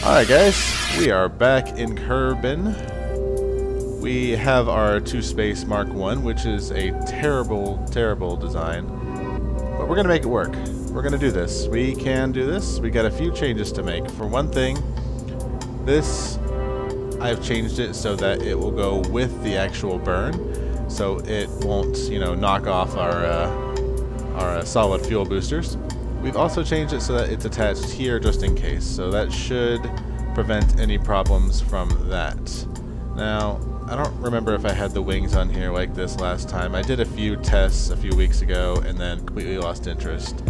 Alright guys, we are back in Kerbal. We have our 2-space Mark 1, which is a terrible, terrible design. But we're going to make it work. We're going to do this. We can do this. We got a few changes to make. For one thing, this, I've changed it so that it will go with the actual burn. So it won't, knock off our solid fuel boosters. We've also changed it so that it's attached here just in case, so that should prevent any problems from that. Now, I don't remember if I had the wings on here like this last time. I did a few tests a few weeks ago and then completely lost interest.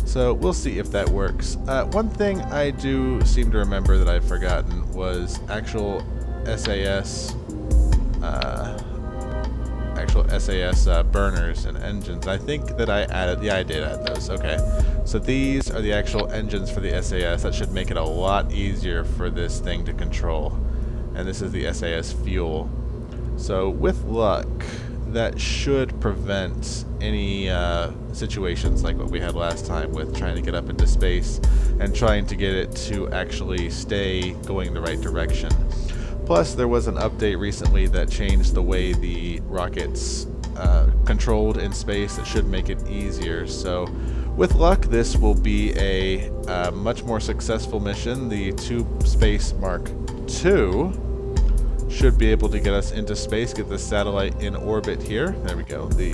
So we'll see if that works. One thing I do seem to remember that I've forgotten was actual SAS burners and engines. I think that I added, yeah, I did add those. Okay, so these are the actual engines for the SAS. That should make it a lot easier for this thing to control. And this is the SAS fuel. So with luck, that should prevent any situations like what we had last time with trying to get up into space and trying to get it to actually stay going the right direction. Plus, there was an update recently that changed the way the rockets controlled in space. It should make it easier. So, with luck, this will be a much more successful mission. The 2-space Mark 2 should be able to get us into space, get the satellite in orbit here. There we go. The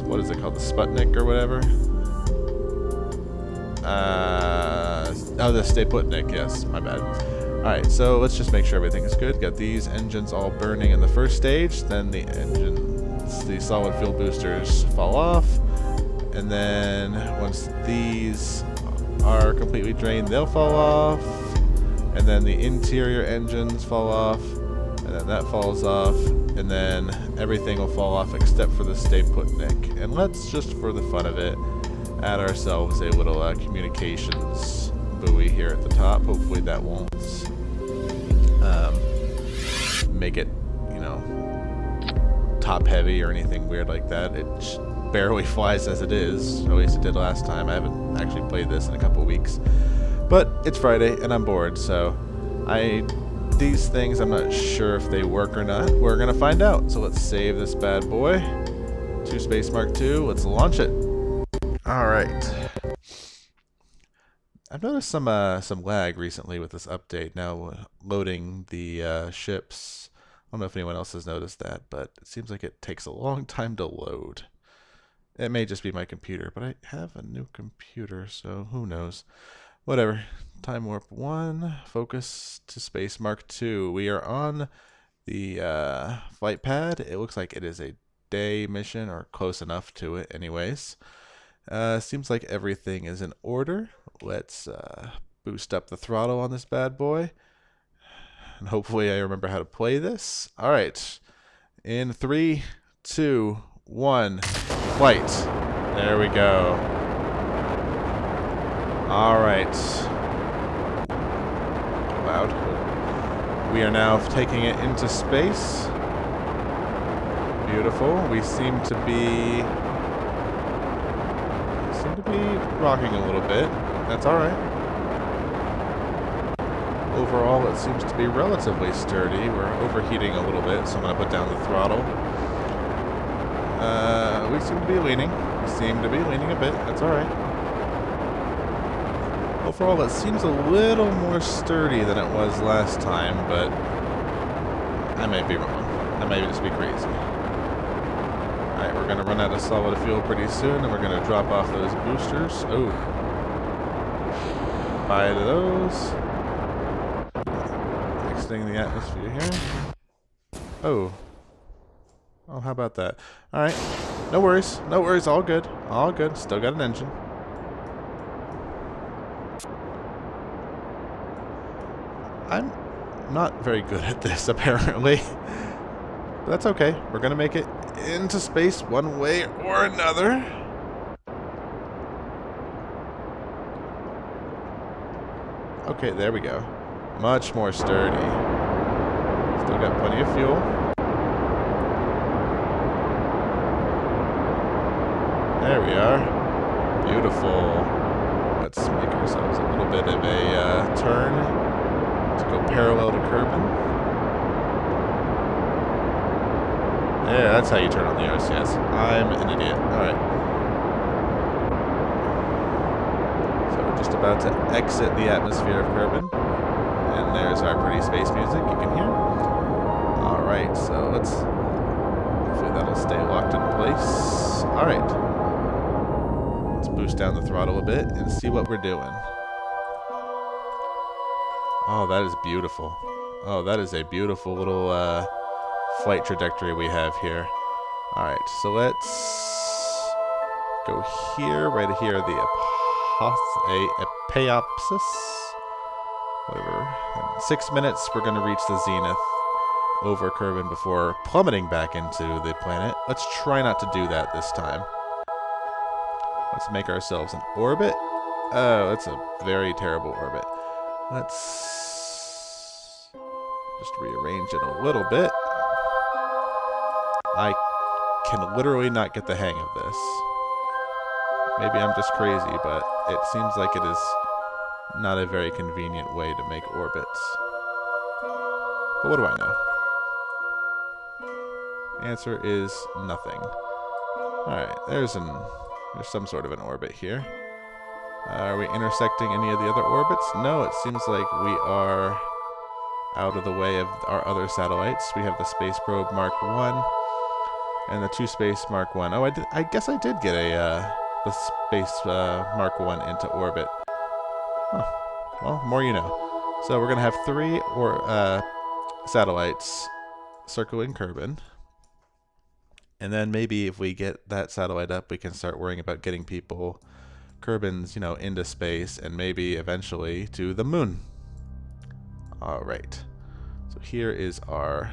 what is it called? The Sputnik or whatever? Oh, the Staputnik. Yes, my bad. Alright, so let's just make sure everything is good. Got these engines all burning in the first stage, then the solid fuel boosters fall off, and then once these are completely drained, they'll fall off, and then the interior engines fall off, and then that falls off, and then everything will fall off except for the Staputnik. And let's, just for the fun of it, add ourselves a little communications buoy here at the top. Hopefully that won't make it, top heavy or anything weird like that. It barely flies as it is, or at least it did last time. I haven't actually played this in a couple weeks, but it's Friday and I'm bored, so these things, I'm not sure if they work or not. We're gonna find out. So let's save this bad boy. 2-space Mark 2, let's launch it. Alright. I've noticed some lag recently with this update. Now loading the ships. I don't know if anyone else has noticed that, but it seems like it takes a long time to load. It may just be my computer, but I have a new computer, so who knows. Whatever. Time warp 1, focus to space Mark 2. We are on the flight pad. It looks like it is a day mission, or close enough to it anyways. Seems like everything is in order. Let's boost up the throttle on this bad boy. And hopefully I remember how to play this. Alright. In 3, 2, 1, flight. There we go. Alright. Loud. We are now taking it into space. Beautiful. We seem to be rocking a little bit. That's alright. Overall, it seems to be relatively sturdy. We're overheating a little bit, so I'm going to put down the throttle. We seem to be leaning. A bit. That's alright. Overall, it seems a little more sturdy than it was last time, but I may be wrong. I may just be crazy. Alright, we're going to run out of solid fuel pretty soon, and we're going to drop off those boosters. Oh. Bye to those. Exiting the atmosphere here. Oh. Oh, how about that? Alright. No worries. No worries. All good. All good. Still got an engine. I'm not very good at this, apparently. But that's okay. We're going to make it into space one way or another. Okay, there we go. Much more sturdy. Still got plenty of fuel. There we are. Beautiful. Let's make ourselves a little little bit of a turn to go parallel to Kerbin. Yeah, that's how you turn on the RCS. I'm an idiot. Alright. So we're just about to exit the atmosphere of Kerbin. And there's our pretty space music you can hear. Alright, so let's... hopefully that'll stay locked in place. Alright. Let's boost down the throttle a bit and see what we're doing. Oh, that is beautiful. Oh, that is a beautiful little flight trajectory we have here. Alright, so let's go here, right here, the Apoapsis. Whatever. In 6 minutes, we're going to reach the zenith over Kerbin before plummeting back into the planet. Let's try not to do that this time. Let's make ourselves an orbit. Oh, that's a very terrible orbit. Let's just rearrange it a little bit. I can literally not get the hang of this. Maybe I'm just crazy, but it seems like it is not a very convenient way to make orbits. But what do I know? Answer is nothing. Alright, there's some sort of an orbit here. Are we intersecting any of the other orbits? No, it seems like we are out of the way of our other satellites. We have the Space Probe Mark 1 and the 2 Space Mark 1. Oh, I guess I did get the Space Mark 1 into orbit. Huh. Well, more you know. So we're going to have 3 satellites circling Kerbin. And then maybe if we get that satellite up, we can start worrying about getting people, Kerbins, you know, into space and maybe eventually to the moon. All right. So here is our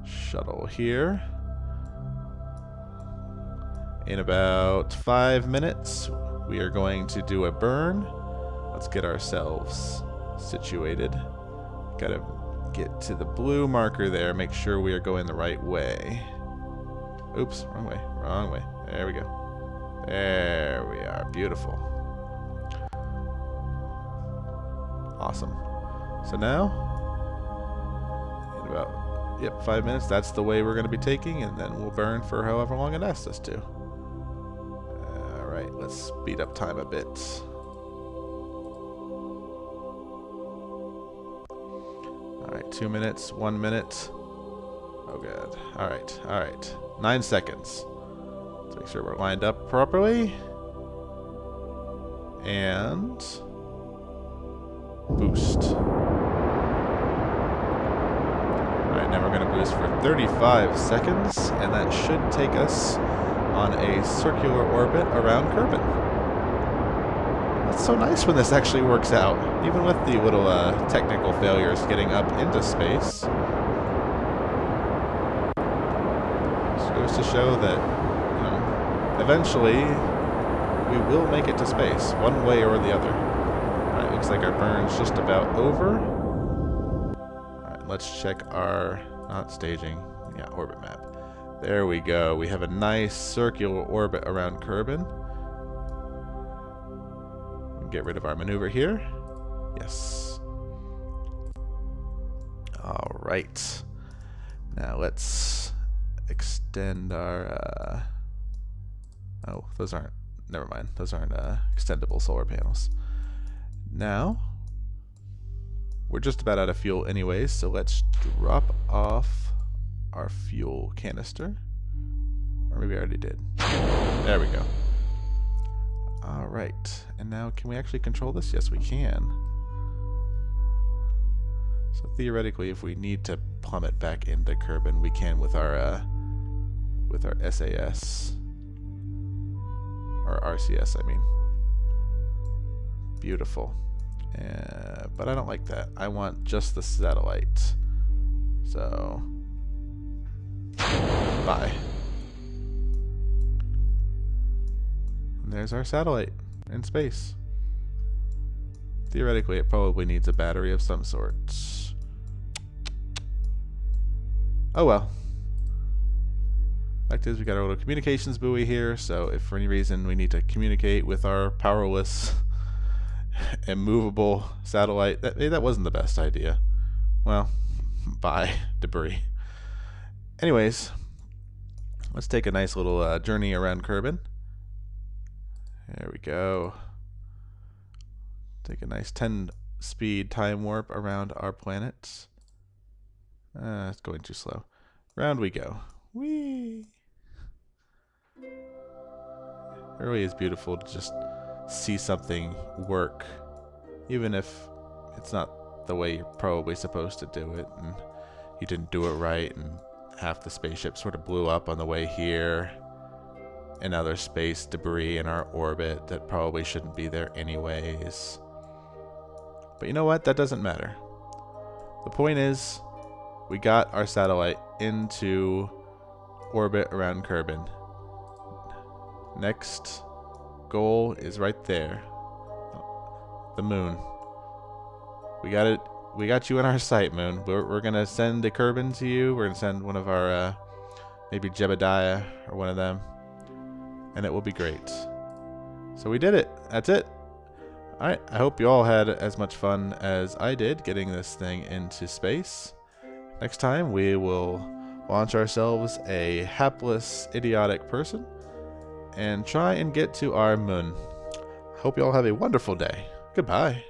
shuttle here. In about 5 minutes, we are going to do a burn. Let's get ourselves situated. Gotta get to the blue marker there, make sure we are going the right way. Oops, wrong way, wrong way. There we go. There we are, beautiful. Awesome. So now, in about, 5 minutes, that's the way we're gonna be taking, and then we'll burn for however long it asks us to. Alright, let's speed up time a bit. Alright, 2 minutes, 1 minute. Oh god. Alright, alright. 9 seconds. Let's make sure we're lined up properly. And boost. Alright, now we're going to boost for 35 seconds, and that should take us on a circular orbit around Kerbin. That's so nice when this actually works out, even with the little technical failures getting up into space. Just goes to show that, you know, eventually we will make it to space, one way or the other. Alright, looks like our burn's just about over. Alright, let's check our, not staging, yeah, orbit map. There we go. We have a nice circular orbit around Kerbin. Get rid of our maneuver here. Yes. All right. Now let's extend our... oh, those aren't... never mind. Those aren't extendable solar panels. Now, we're just about out of fuel anyways, so let's drop off our fuel canister. Or maybe I already did. There we go. Alright, and now can we actually control this? Yes, we can. So theoretically, if we need to plummet back into Kerbin, we can with our SAS. Or RCS, I mean. Beautiful. But I don't like that. I want just the satellite. So... bye. And there's our satellite in space. Theoretically, it probably needs a battery of some sort. Oh well. Fact is, we got our little communications buoy here, so if for any reason we need to communicate with our powerless immovable satellite. That wasn't the best idea. Well, bye, debris. Anyways, let's take a nice little journey around Kerbin. There we go. Take a nice 10 speed time warp around our planet. It's going too slow. Round we go. Whee! It really is beautiful to just see something work, even if it's not the way you're probably supposed to do it, and you didn't do it right, and half the spaceship sort of blew up on the way here, and other space debris in our orbit that probably shouldn't be there anyways. But you know what? That doesn't matter. The point is, we got our satellite into orbit around Kerbin. Next goal is right there. The moon. We got it. We got you in our sight, Moon. We're gonna send a Kerbin to you. We're gonna send one of our maybe Jebediah or one of them, and it will be great. So we did it. That's it. Alright, I hope you all had as much fun as I did getting this thing into space. Next time we will launch ourselves a hapless, idiotic person and try and get to our moon. Hope you all have a wonderful day. Goodbye.